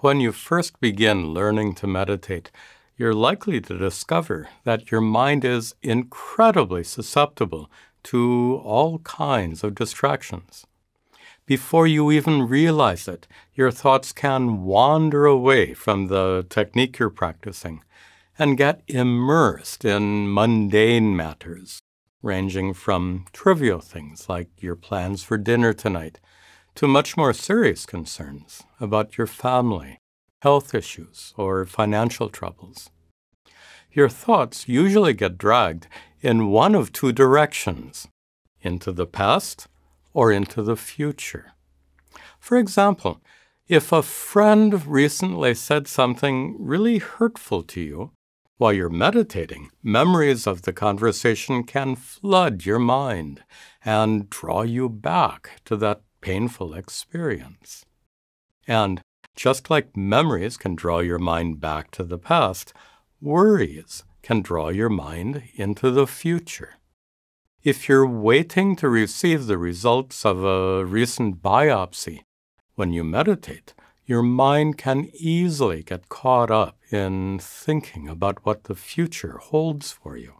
When you first begin learning to meditate, you're likely to discover that your mind is incredibly susceptible to all kinds of distractions. Before you even realize it, your thoughts can wander away from the technique you're practicing and get immersed in mundane matters, ranging from trivial things like your plans for dinner tonight to much more serious concerns about your family, health issues, or financial troubles. Your thoughts usually get dragged in one of two directions, into the past or into the future. For example, if a friend recently said something really hurtful to you, while you're meditating, memories of the conversation can flood your mind and draw you back to that painful experience. And just like memories can draw your mind back to the past, worries can draw your mind into the future. If you're waiting to receive the results of a recent biopsy, when you meditate, your mind can easily get caught up in thinking about what the future holds for you.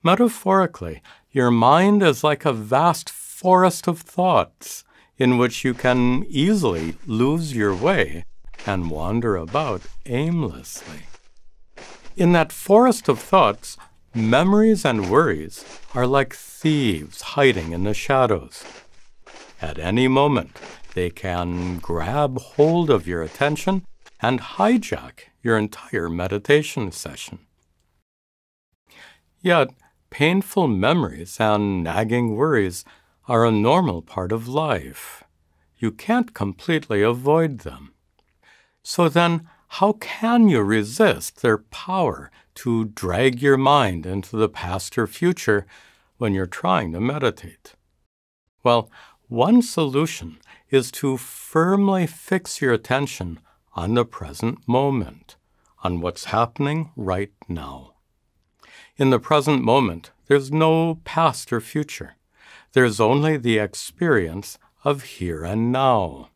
Metaphorically, your mind is like a vast forest of thoughts in which you can easily lose your way and wander about aimlessly. In that forest of thoughts, memories and worries are like thieves hiding in the shadows. At any moment, they can grab hold of your attention and hijack your entire meditation session. Yet, painful memories and nagging worries are a normal part of life. You can't completely avoid them. So then, how can you resist their power to drag your mind into the past or future when you're trying to meditate? Well, one solution is to firmly fix your attention on the present moment, on what's happening right now. In the present moment, there's no past or future. There's only the experience of here and now.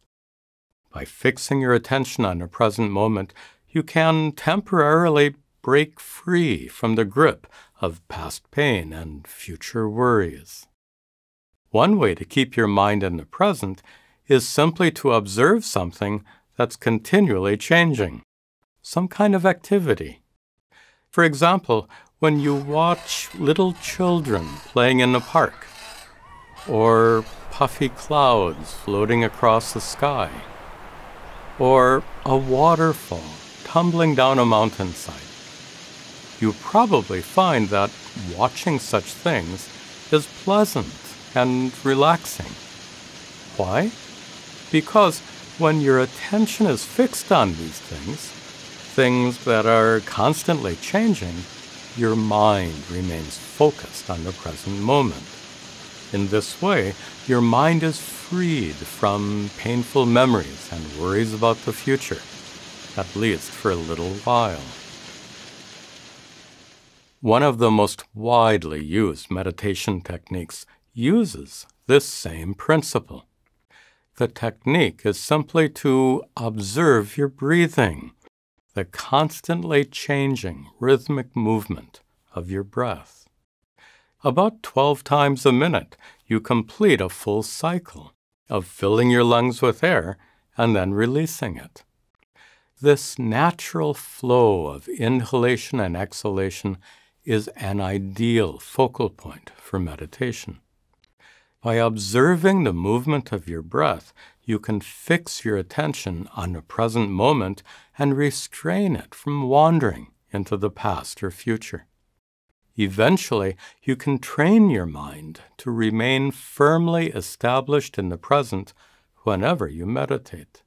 By fixing your attention on the present moment, you can temporarily break free from the grip of past pain and future worries. One way to keep your mind in the present is simply to observe something that's continually changing, some kind of activity. For example, when you watch little children playing in the park, or puffy clouds floating across the sky, or a waterfall tumbling down a mountainside, you probably find that watching such things is pleasant and relaxing. Why? Because when your attention is fixed on these things that are constantly changing, your mind remains focused on the present moment. In this way, your mind is freed from painful memories and worries about the future, at least for a little while. One of the most widely used meditation techniques uses this same principle. The technique is simply to observe your breathing, the constantly changing rhythmic movement of your breath. About 12 times a minute, you complete a full cycle of filling your lungs with air and then releasing it. This natural flow of inhalation and exhalation is an ideal focal point for meditation. By observing the movement of your breath, you can fix your attention on the present moment and restrain it from wandering into the past or future. Eventually, you can train your mind to remain firmly established in the present whenever you meditate.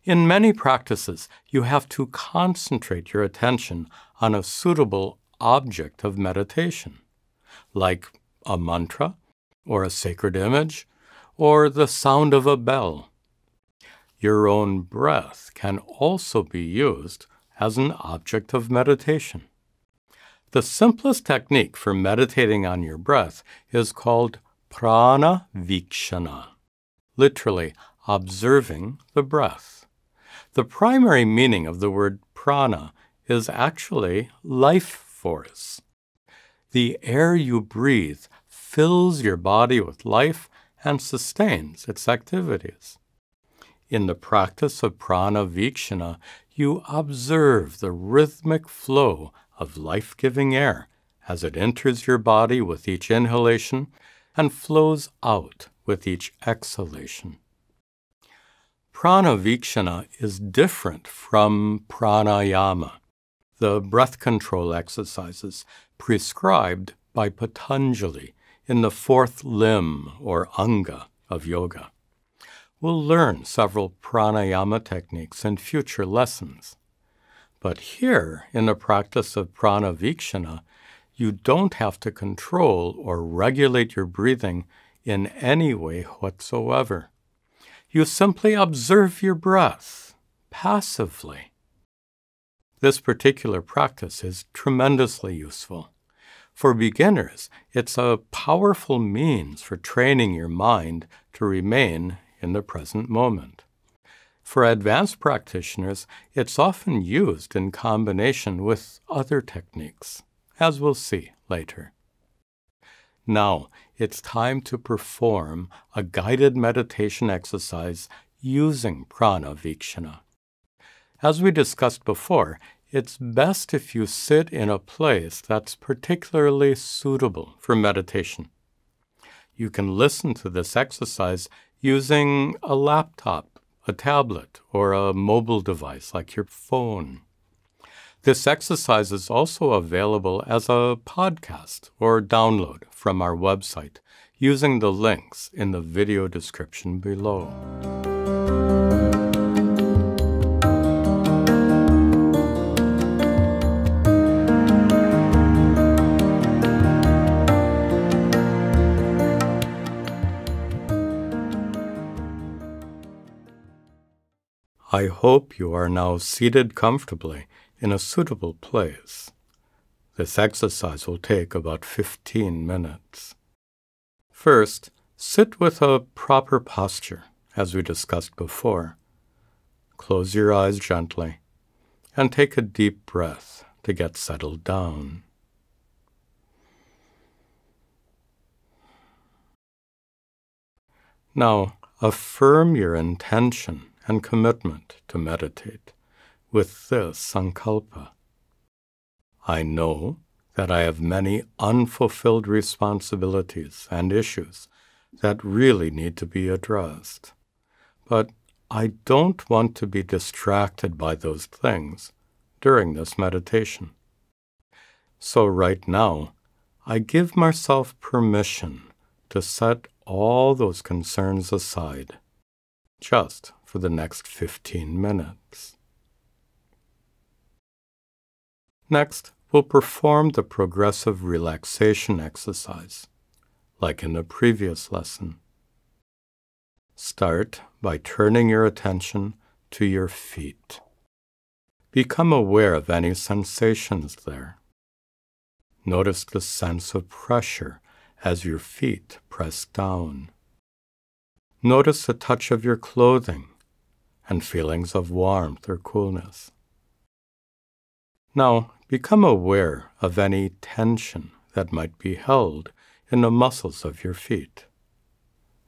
In many practices, you have to concentrate your attention on a suitable object of meditation, like a mantra, or a sacred image, or the sound of a bell. Your own breath can also be used as an object of meditation. The simplest technique for meditating on your breath is called Prana Vikshana, literally observing the breath. The primary meaning of the word prana is actually life force. The air you breathe fills your body with life and sustains its activities. In the practice of prana Vikshana, you observe the rhythmic flow of life-giving air as it enters your body with each inhalation and flows out with each exhalation. Prana Vikshana is different from pranayama, the breath control exercises prescribed by Patanjali in the fourth limb or anga of yoga. We'll learn several pranayama techniques in future lessons. But here, in the practice of prana Vikshana, you don't have to control or regulate your breathing in any way whatsoever. You simply observe your breath passively. This particular practice is tremendously useful. For beginners, it's a powerful means for training your mind to remain in the present moment. For advanced practitioners, it's often used in combination with other techniques, as we'll see later. Now, it's time to perform a guided meditation exercise using prana Vikshana. As we discussed before, it's best if you sit in a place that's particularly suitable for meditation. You can listen to this exercise using a laptop, a tablet, or a mobile device like your phone. This exercise is also available as a podcast or download from our website using the links in the video description below. I hope you are now seated comfortably in a suitable place. This exercise will take about 15 minutes. First, sit with a proper posture, as we discussed before. Close your eyes gently and take a deep breath to get settled down. Now, affirm your intention and commitment to meditate with this sankalpa. I know that I have many unfulfilled responsibilities and issues that really need to be addressed, but I don't want to be distracted by those things during this meditation. So right now, I give myself permission to set all those concerns aside, just for the next 15 minutes. Next, we'll perform the progressive relaxation exercise, like in the previous lesson. Start by turning your attention to your feet. Become aware of any sensations there. Notice the sense of pressure as your feet press down. Notice the touch of your clothing and feelings of warmth or coolness. Now, become aware of any tension that might be held in the muscles of your feet,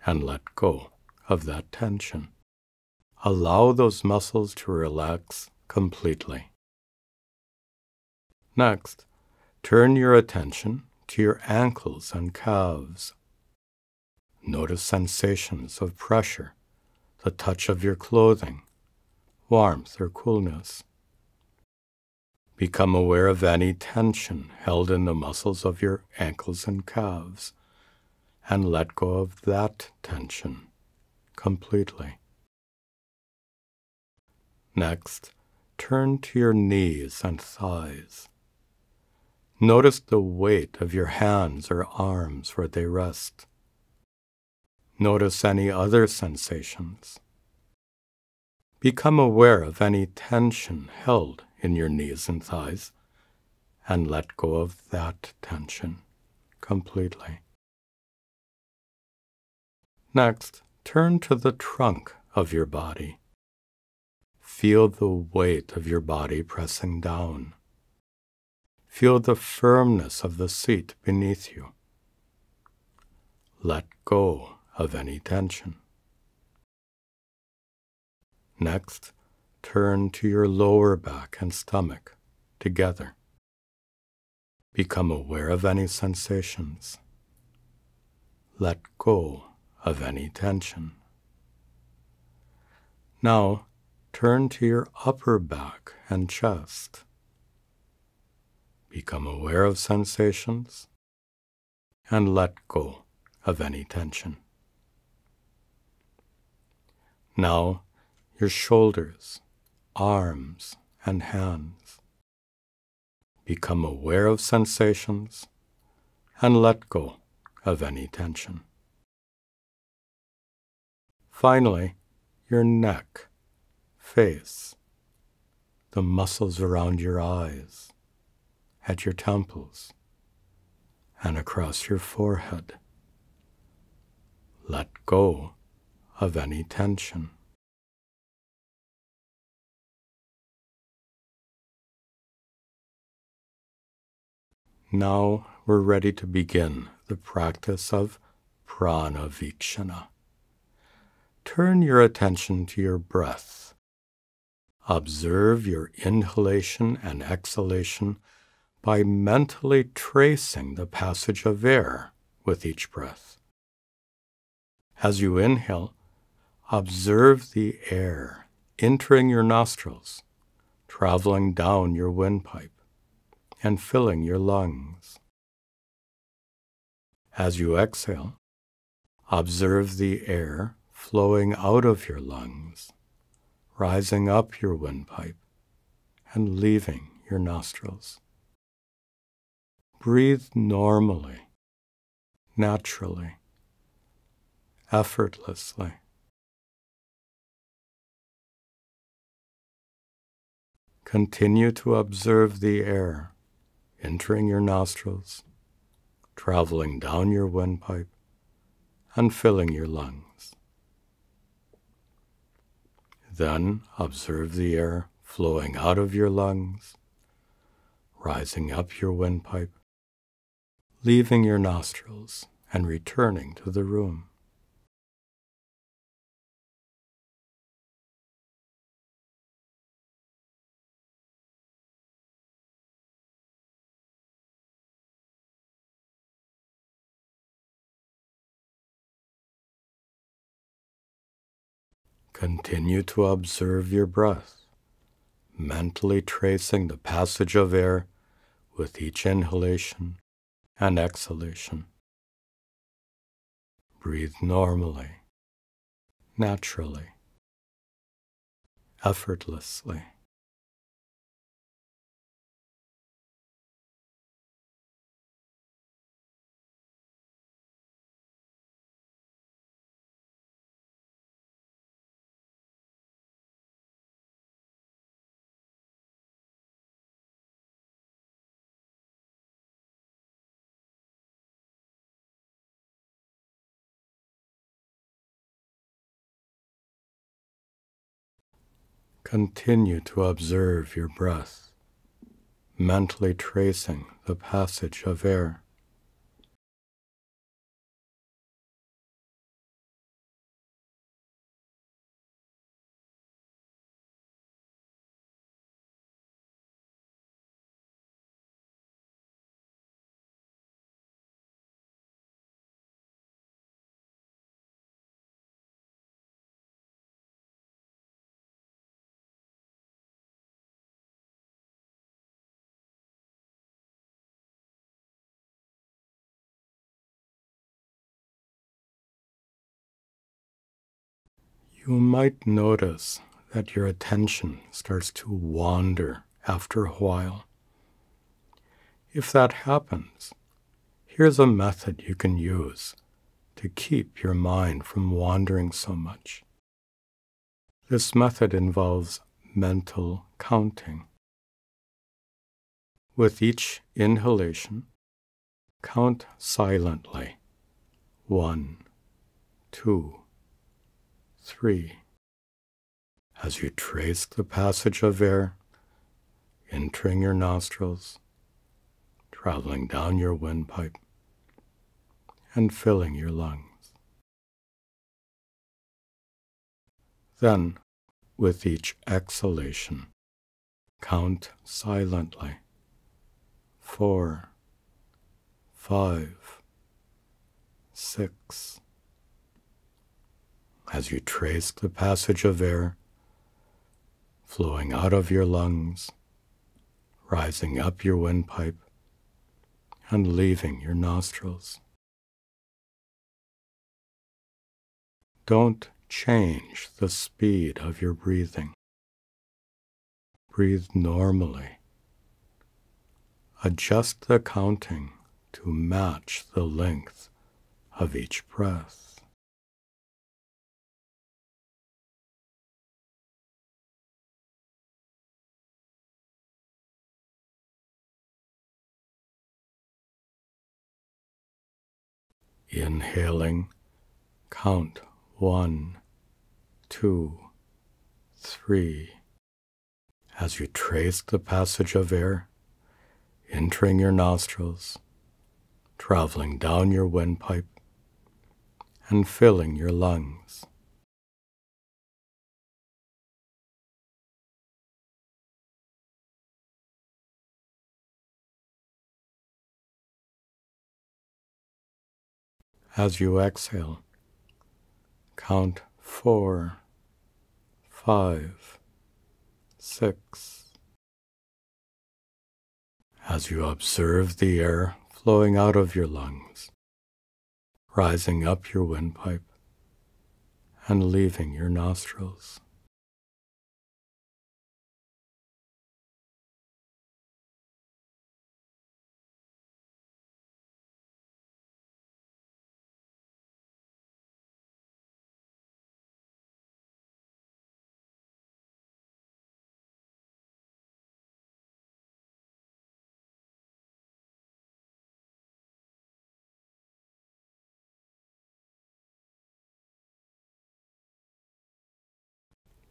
and let go of that tension. Allow those muscles to relax completely. Next, turn your attention to your ankles and calves. Notice sensations of pressure, the touch of your clothing, warmth or coolness. Become aware of any tension held in the muscles of your ankles and calves, and let go of that tension completely. Next, turn to your knees and thighs. Notice the weight of your hands or arms where they rest. Notice any other sensations. Become aware of any tension held in your knees and thighs, and let go of that tension completely. Next, turn to the trunk of your body. feel the weight of your body pressing down. Feel the firmness of the seat beneath you. Let go of any tension. Next, turn to your lower back and stomach together. Become aware of any sensations. Let go of any tension. Now, turn to your upper back and chest. Become aware of sensations and let go of any tension. Now, your shoulders, arms, and hands. Become aware of sensations and let go of any tension. Finally, your neck, face, the muscles around your eyes, at your temples, and across your forehead. Let go of any tension. Now we're ready to begin the practice of Prana Vikshana. Turn your attention to your breath. Observe your inhalation and exhalation by mentally tracing the passage of air with each breath. As you inhale, observe the air entering your nostrils, traveling down your windpipe, and filling your lungs. As you exhale, observe the air flowing out of your lungs, rising up your windpipe, and leaving your nostrils. Breathe normally, naturally, effortlessly. Continue to observe the air entering your nostrils, traveling down your windpipe, and filling your lungs. Then observe the air flowing out of your lungs, rising up your windpipe, leaving your nostrils and returning to the room. Continue to observe your breath, mentally tracing the passage of air with each inhalation and exhalation. Breathe normally, naturally, effortlessly. Continue to observe your breath, mentally tracing the passage of air. You might notice that your attention starts to wander after a while. If that happens, here's a method you can use to keep your mind from wandering so much. This method involves mental counting. With each inhalation, count silently. 1, 2, 3. as you trace the passage of air entering your nostrils, traveling down your windpipe, and filling your lungs. Then, with each exhalation, count silently. 4, 5, 6. As you trace the passage of air flowing out of your lungs, rising up your windpipe, and leaving your nostrils. Don't change the speed of your breathing. Breathe normally. Adjust the counting to match the length of each breath. Inhaling, count 1, 2, 3. As you trace the passage of air entering your nostrils, traveling down your windpipe, and filling your lungs. As you exhale, count 4, 5, 6. As you observe the air flowing out of your lungs, rising up your windpipe, and leaving your nostrils.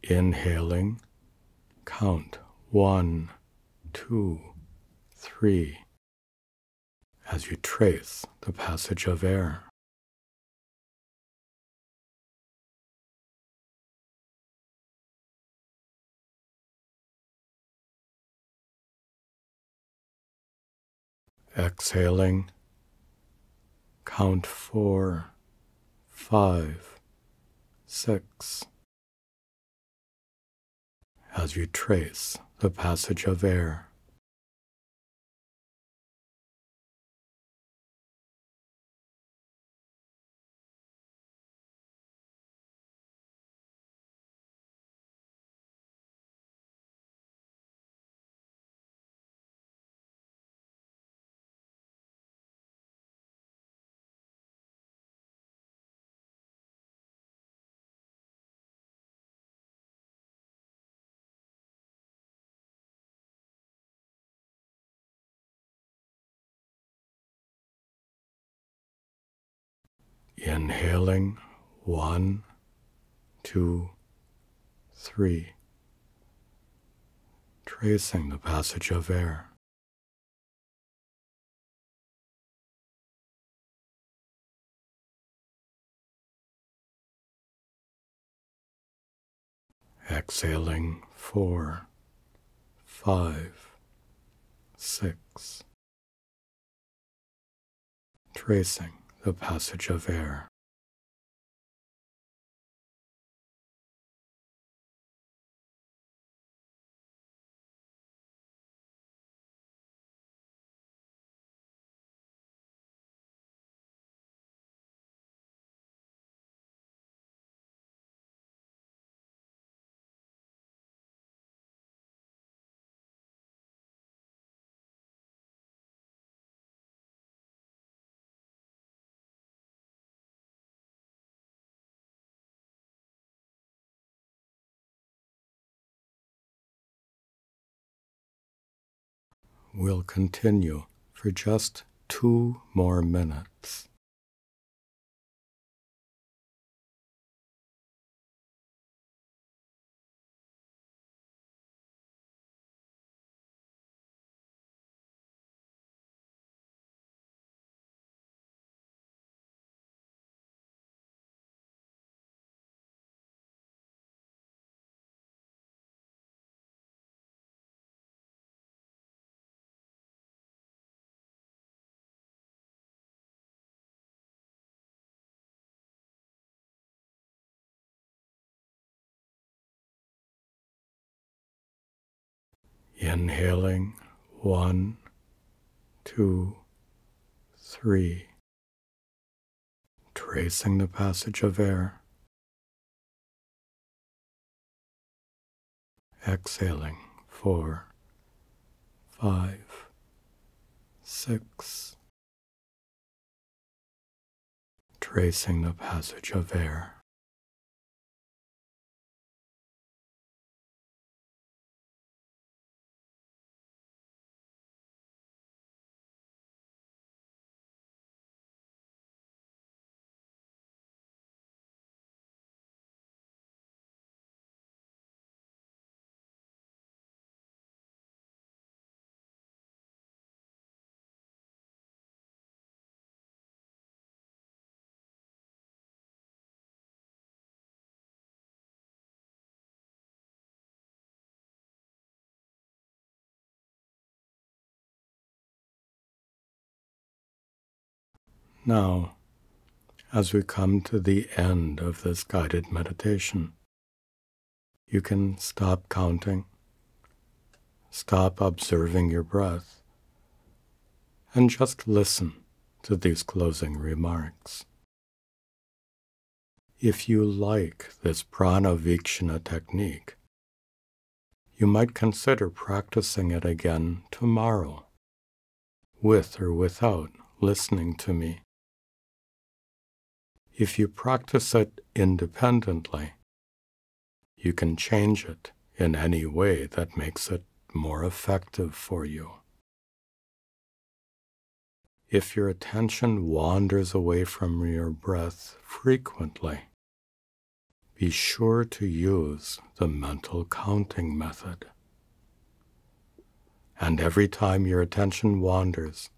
Inhaling, count 1, 2, 3, as you trace the passage of air. Exhaling, count 4, 5, 6, as you trace the passage of air. Inhaling, 1, 2, 3, tracing the passage of air. Exhaling, 4, 5, 6, tracing the passage of air. We'll continue for just 2 more minutes. Inhaling 1, 2, 3. Tracing the passage of air. Exhaling 4, 5, 6. Tracing the passage of air. Now, as we come to the end of this guided meditation, you can stop counting, stop observing your breath, and just listen to these closing remarks. If you like this Prana Vikshana technique, you might consider practicing it again tomorrow, with or without listening to me. If you practice it independently, you can change it in any way that makes it more effective for you. If your attention wanders away from your breath frequently, be sure to use the mental counting method. And every time your attention wanders,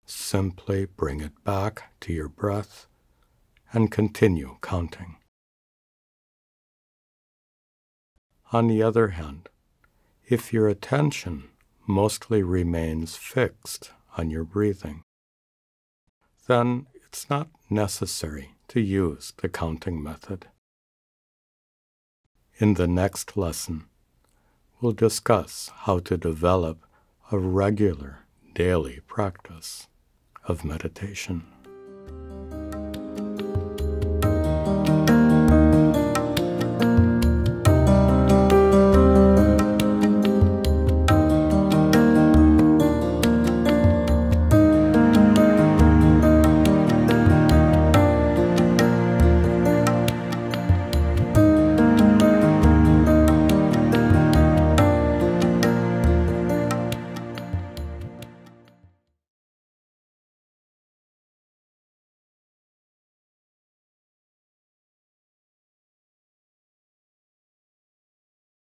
simply bring it back to your breath and continue counting. On the other hand, if your attention mostly remains fixed on your breathing, then it's not necessary to use the counting method. In the next lesson, we'll discuss how to develop a regular daily practice of meditation.